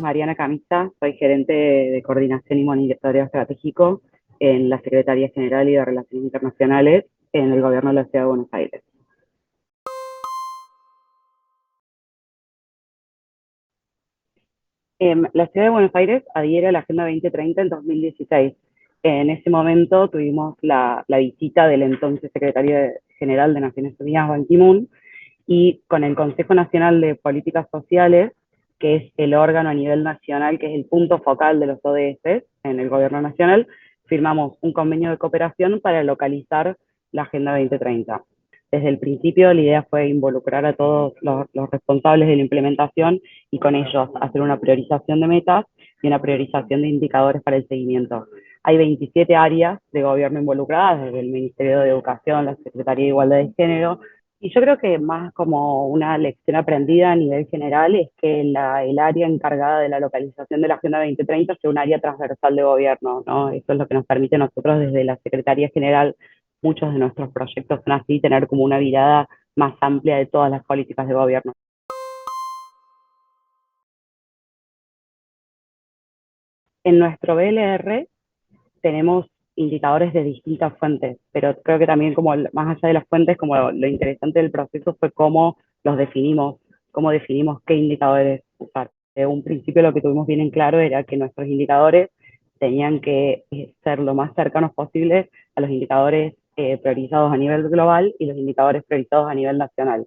Mariana Camisa, soy gerente de coordinación y monitoreo estratégico en la Secretaría General y de Relaciones Internacionales en el Gobierno de la Ciudad de Buenos Aires. La Ciudad de Buenos Aires adhiere a la Agenda 2030 en 2016. En ese momento tuvimos la visita del entonces secretario general de Naciones Unidas, Ban Ki-moon, y con el Consejo Nacional de Políticas Sociales, que es el órgano a nivel nacional, que es el punto focal de los ODS en el gobierno nacional, firmamos un convenio de cooperación para localizar la Agenda 2030. Desde el principio la idea fue involucrar a todos los responsables de la implementación y con ellos hacer una priorización de metas y una priorización de indicadores para el seguimiento. Hay 27 áreas de gobierno involucradas, desde el Ministerio de Educación, la Secretaría de Igualdad de Género, y yo creo que más como una lección aprendida a nivel general es que el área encargada de la localización de la Agenda 2030 sea un área transversal de gobierno, ¿no? Eso es lo que nos permite a nosotros desde la Secretaría General, muchos de nuestros proyectos son así, tener como una mirada más amplia de todas las políticas de gobierno. En nuestro BLR tenemos indicadores de distintas fuentes, pero creo que también como más allá de las fuentes, como lo interesante del proceso fue cómo los definimos, cómo definimos qué indicadores usar. De un principio lo que tuvimos bien en claro era que nuestros indicadores tenían que ser lo más cercanos posibles a los indicadores priorizados a nivel global y los indicadores priorizados a nivel nacional.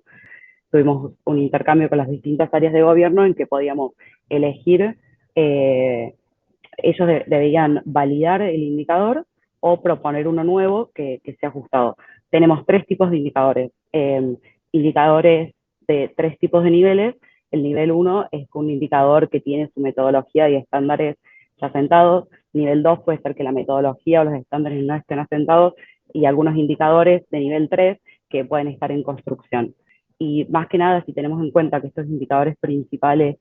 Tuvimos un intercambio con las distintas áreas de gobierno en que podíamos elegir ellos deberían validar el indicador o proponer uno nuevo que sea ajustado. Tenemos tres tipos de indicadores. Indicadores de tres tipos de niveles. El nivel 1 es un indicador que tiene su metodología y estándares ya asentados. Nivel 2 puede ser que la metodología o los estándares no estén asentados, y algunos indicadores de nivel 3 que pueden estar en construcción. Y más que nada, si tenemos en cuenta que estos indicadores principales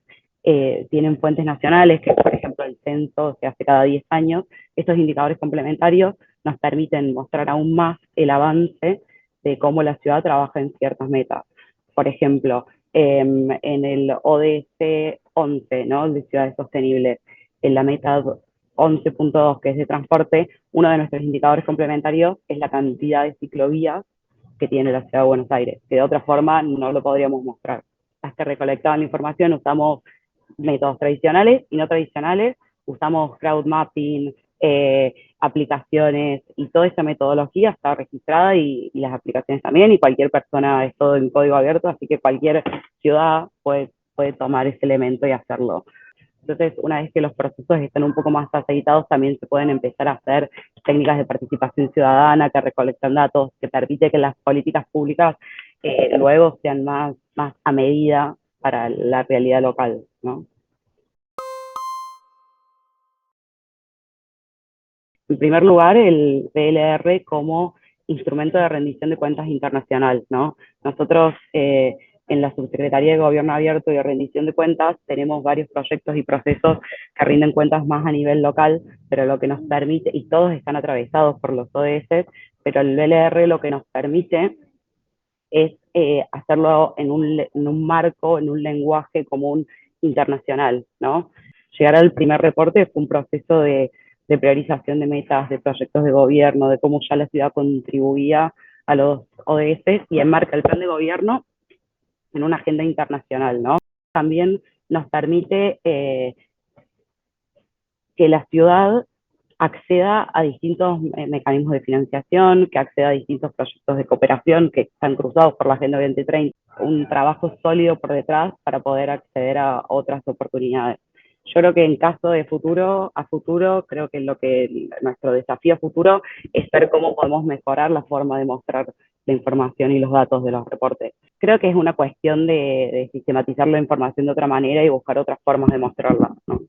tienen fuentes nacionales, que por ejemplo el censo se hace cada 10 años, estos indicadores complementarios nos permiten mostrar aún más el avance de cómo la ciudad trabaja en ciertas metas. Por ejemplo, en el ODS 11, ¿no?, de ciudades sostenibles, en la meta 11.2, que es de transporte, uno de nuestros indicadores complementarios es la cantidad de ciclovías que tiene la ciudad de Buenos Aires, que de otra forma no lo podríamos mostrar. Las que recolectaban la información usamos métodos tradicionales y no tradicionales, usamos crowd mapping, aplicaciones, y toda esa metodología está registrada y las aplicaciones también, y cualquier persona, es todo en código abierto, así que cualquier ciudad puede tomar ese elemento y hacerlo. Entonces, una vez que los procesos están un poco más aceitados, también se pueden empezar a hacer técnicas de participación ciudadana que recolectan datos, que permite que las políticas públicas luego sean más a medida para la realidad local, ¿no? En primer lugar, el PLR como instrumento de rendición de cuentas internacional, ¿no? Nosotros en la Subsecretaría de Gobierno Abierto y de Rendición de Cuentas tenemos varios proyectos y procesos que rinden cuentas más a nivel local, pero lo que nos permite, y todos están atravesados por los ODS, pero el BLR lo que nos permite es hacerlo en un marco, en un lenguaje común internacional, ¿no? Llegar al primer reporte fue un proceso de priorización de metas, de proyectos de gobierno, de cómo ya la ciudad contribuía a los ODS y enmarca el plan de gobierno en una agenda internacional, ¿no? También nos permite que la ciudad acceda a distintos mecanismos de financiación, que acceda a distintos proyectos de cooperación que están cruzados por la Agenda 2030, un trabajo sólido por detrás para poder acceder a otras oportunidades. Yo creo que en caso de futuro, creo que nuestro desafío futuro es ver cómo podemos mejorar la forma de mostrar la información y los datos de los reportes. Creo que es una cuestión de sistematizar la información de otra manera y buscar otras formas de mostrarla, ¿no?